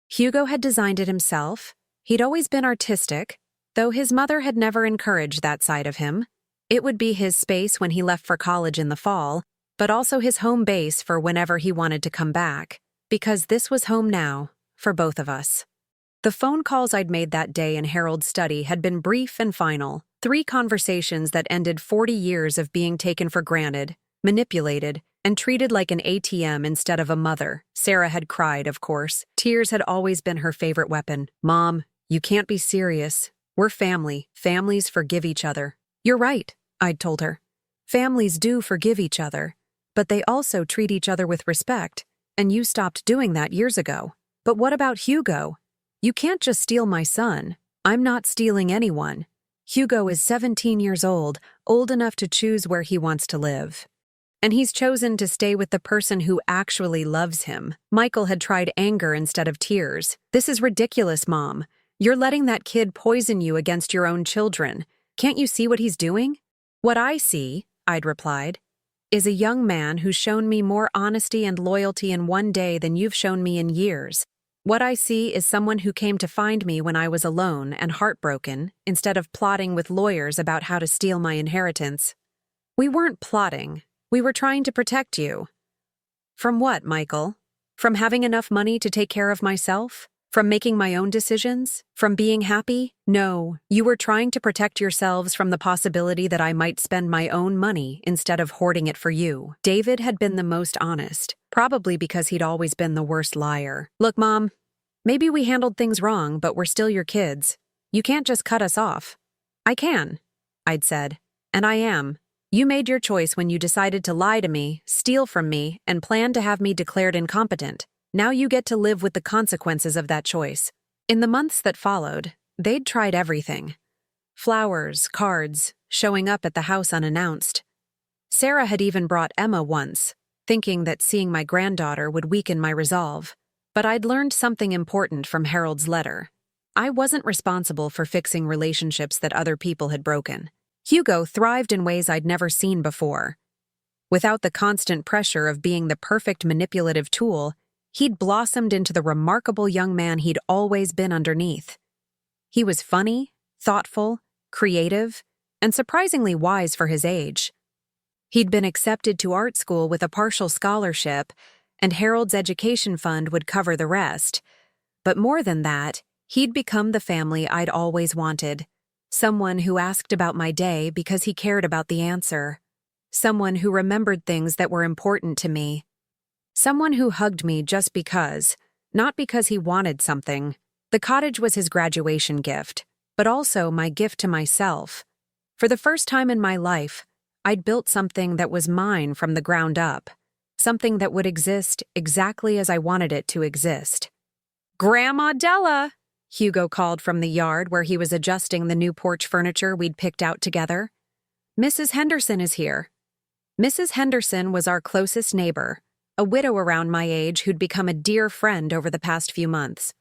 Hugo had designed it himself. He'd always been artistic, though his mother had never encouraged that side of him. It would be his space when he left for college in the fall, but also his home base for whenever he wanted to come back, because this was home now, for both of us. The phone calls I'd made that day in Harold's study had been brief and final, 3 conversations that ended 40 years of being taken for granted, manipulated, and treated like an ATM instead of a mother. Sarah had cried, of course. Tears had always been her favorite weapon. "Mom, you can't be serious. We're family. Families forgive each other." "You're right," I'd told her. "Families do forgive each other, but they also treat each other with respect, and you stopped doing that years ago." "But what about Hugo? You can't just steal my son." "I'm not stealing anyone. Hugo is 17 years old enough to choose where he wants to live. And he's chosen to stay with the person who actually loves him." Michael had tried anger instead of tears. "This is ridiculous, Mom. You're letting that kid poison you against your own children. Can't you see what he's doing?" "What I see," I'd replied, "is a young man who's shown me more honesty and loyalty in one day than you've shown me in years. What I see is someone who came to find me when I was alone and heartbroken, instead of plotting with lawyers about how to steal my inheritance." "We weren't plotting. We were trying to protect you." "From what, Michael? From having enough money to take care of myself? From making my own decisions? From being happy? No, you were trying to protect yourselves from the possibility that I might spend my own money instead of hoarding it for you." David had been the most honest, probably because he'd always been the worst liar. "Look, Mom, maybe we handled things wrong, but we're still your kids. You can't just cut us off." "I can," I'd said, "and I am. You made your choice when you decided to lie to me, steal from me, and plan to have me declared incompetent. Now you get to live with the consequences of that choice." In the months that followed, they'd tried everything. Flowers, cards, showing up at the house unannounced. Sarah had even brought Emma once, thinking that seeing my granddaughter would weaken my resolve. But I'd learned something important from Harold's letter. I wasn't responsible for fixing relationships that other people had broken. Hugo thrived in ways I'd never seen before. Without the constant pressure of being the perfect manipulative tool, he'd blossomed into the remarkable young man he'd always been underneath. He was funny, thoughtful, creative, and surprisingly wise for his age. He'd been accepted to art school with a partial scholarship, and Harold's education fund would cover the rest. But more than that, he'd become the family I'd always wanted. Someone who asked about my day because he cared about the answer. Someone who remembered things that were important to me. Someone who hugged me just because, not because he wanted something. The cottage was his graduation gift, but also my gift to myself. For the first time in my life, I'd built something that was mine from the ground up. Something that would exist exactly as I wanted it to exist. "Grandma Della!" Hugo called from the yard where he was adjusting the new porch furniture we'd picked out together. "Mrs. Henderson is here." Mrs. Henderson was our closest neighbor, a widow around my age who'd become a dear friend over the past few months.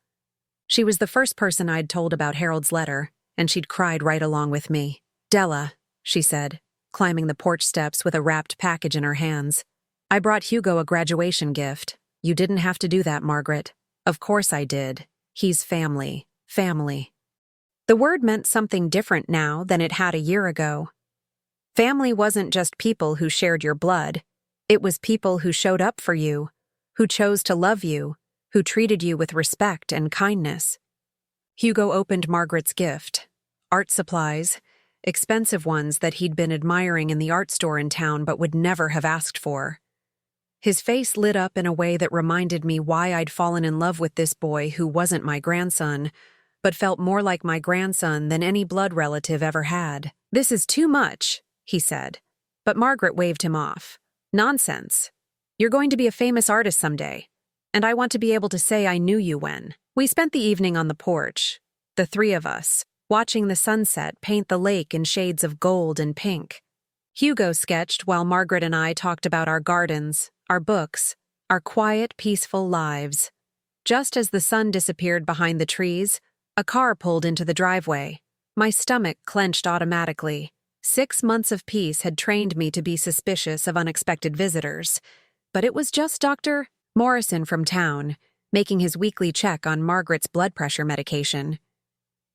She was the first person I'd told about Harold's letter, and she'd cried right along with me. "Della," she said, climbing the porch steps with a wrapped package in her hands. "I brought Hugo a graduation gift. You didn't have to do that, Margaret." "Of course I did. He's family. Family." The word meant something different now than it had a year ago. Family wasn't just people who shared your blood. It was people who showed up for you, who chose to love you, who treated you with respect and kindness. Hugo opened Margaret's gift. Art supplies, expensive ones that he'd been admiring in the art store in town but would never have asked for. His face lit up in a way that reminded me why I'd fallen in love with this boy who wasn't my grandson, but felt more like my grandson than any blood relative ever had. "This is too much," he said, but Margaret waved him off. "Nonsense. You're going to be a famous artist someday, and I want to be able to say I knew you when." We spent the evening on the porch, the three of us, watching the sunset paint the lake in shades of gold and pink. Hugo sketched while Margaret and I talked about our gardens, our books, our quiet, peaceful lives. Just as the sun disappeared behind the trees, a car pulled into the driveway. My stomach clenched automatically. 6 months of peace had trained me to be suspicious of unexpected visitors. But it was just Dr. Morrison from town, making his weekly check on Margaret's blood pressure medication.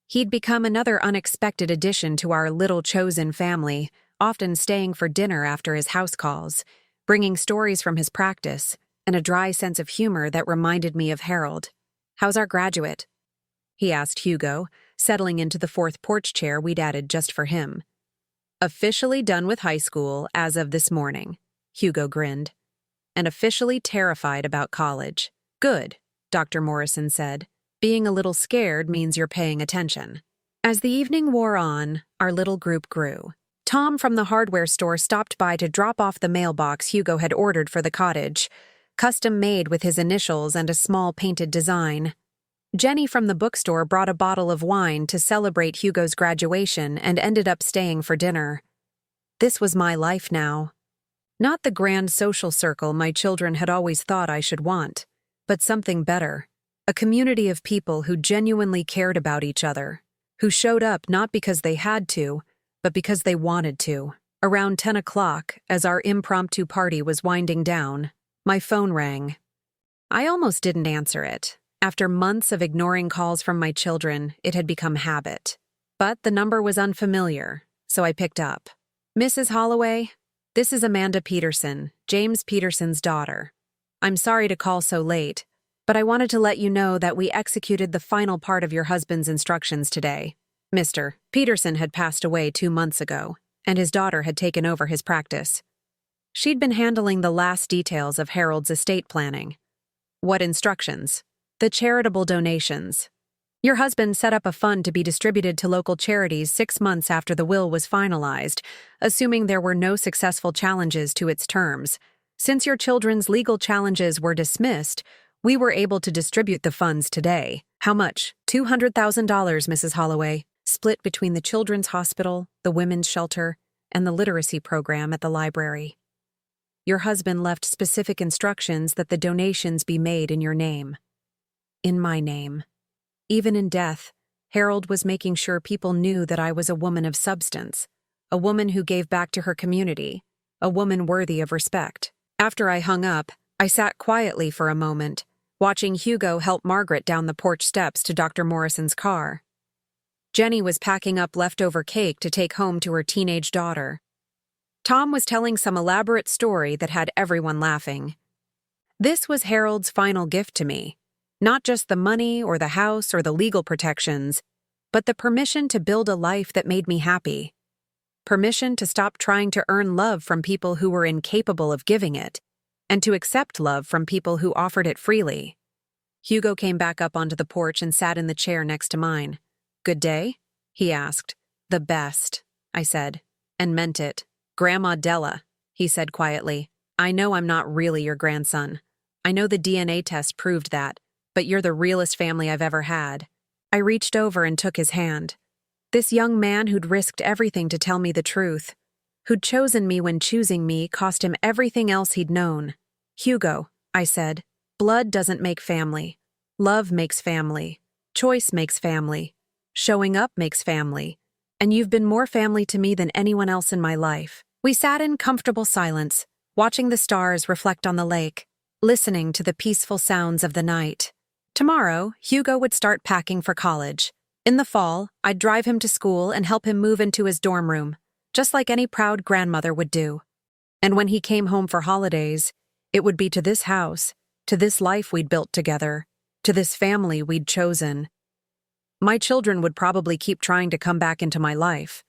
He'd become another unexpected addition to our little chosen family, often staying for dinner after his house calls, bringing stories from his practice, and a dry sense of humor that reminded me of Harold. "How's our graduate?" he asked Hugo, settling into the fourth porch chair we'd added just for him. "Officially done with high school as of this morning," Hugo grinned. and officially terrified about college. Good, Dr. Morrison said. Being a little scared means you're paying attention. As the evening wore on, our little group grew. Tom from the hardware store stopped by to drop off the mailbox Hugo had ordered for the cottage, custom made with his initials and a small painted design. Jenny from the bookstore brought a bottle of wine to celebrate Hugo's graduation and ended up staying for dinner. This was my life now. Not the grand social circle my children had always thought I should want, but something better. A community of people who genuinely cared about each other, who showed up not because they had to, but because they wanted to. Around 10 o'clock, as our impromptu party was winding down, my phone rang. I almost didn't answer it. After months of ignoring calls from my children, it had become habit. But the number was unfamiliar, so I picked up. Mrs. Holloway, this is Amanda Peterson, James Peterson's daughter. I'm sorry to call so late, but I wanted to let you know that we executed the final part of your husband's instructions today. Mr. Peterson had passed away 2 months ago, and his daughter had taken over his practice. She'd been handling the last details of Harold's estate planning. What instructions? The charitable donations. Your husband set up a fund to be distributed to local charities 6 months after the will was finalized, assuming there were no successful challenges to its terms. Since your children's legal challenges were dismissed, we were able to distribute the funds today. How much? $200,000, Mrs. Holloway, split between the Children's Hospital, the Women's Shelter, and the literacy program at the library. Your husband left specific instructions that the donations be made in your name. In my name. Even in death, Harold was making sure people knew that I was a woman of substance, a woman who gave back to her community, a woman worthy of respect. After I hung up, I sat quietly for a moment, watching Hugo help Margaret down the porch steps to Dr. Morrison's car. Jenny was packing up leftover cake to take home to her teenage daughter. Tom was telling some elaborate story that had everyone laughing. This was Harold's final gift to me. Not just the money or the house or the legal protections, but the permission to build a life that made me happy. Permission to stop trying to earn love from people who were incapable of giving it, and to accept love from people who offered it freely. Hugo came back up onto the porch and sat in the chair next to mine. Good day? He asked. The best, I said, and meant it. Grandma Della, he said quietly. I know I'm not really your grandson. I know the DNA test proved that, but you're the realest family I've ever had. I reached over and took his hand. This young man who'd risked everything to tell me the truth, who'd chosen me when choosing me cost him everything else he'd known. Hugo, I said, blood doesn't make family. Love makes family. Choice makes family. Showing up makes family. And you've been more family to me than anyone else in my life. We sat in comfortable silence, watching the stars reflect on the lake, listening to the peaceful sounds of the night. Tomorrow, Hugo would start packing for college. In the fall, I'd drive him to school and help him move into his dorm room, just like any proud grandmother would do. And when he came home for holidays, it would be to this house, to this life we'd built together, to this family we'd chosen. My children would probably keep trying to come back into my life.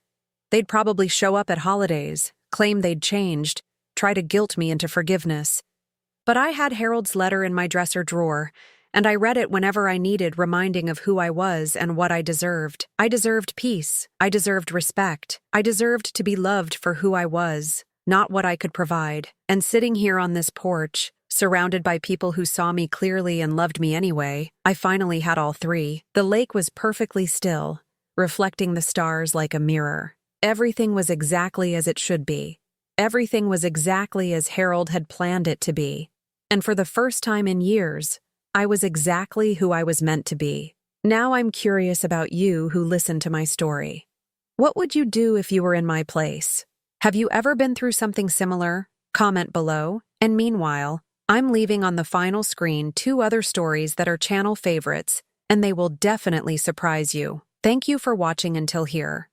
They'd probably show up at holidays, claim they'd changed, try to guilt me into forgiveness. But I had Harold's letter in my dresser drawer, and I read it whenever I needed reminding of who I was and what I deserved. I deserved peace. I deserved respect. I deserved to be loved for who I was, not what I could provide. And sitting here on this porch, surrounded by people who saw me clearly and loved me anyway, I finally had all three. The lake was perfectly still, reflecting the stars like a mirror. Everything was exactly as it should be. Everything was exactly as Harold had planned it to be. And for the first time in years, I was exactly who I was meant to be. Now I'm curious about you who listened to my story. What would you do if you were in my place? Have you ever been through something similar? Comment below. And meanwhile, I'm leaving on the final screen 2 other stories that are channel favorites, and they will definitely surprise you. Thank you for watching until here.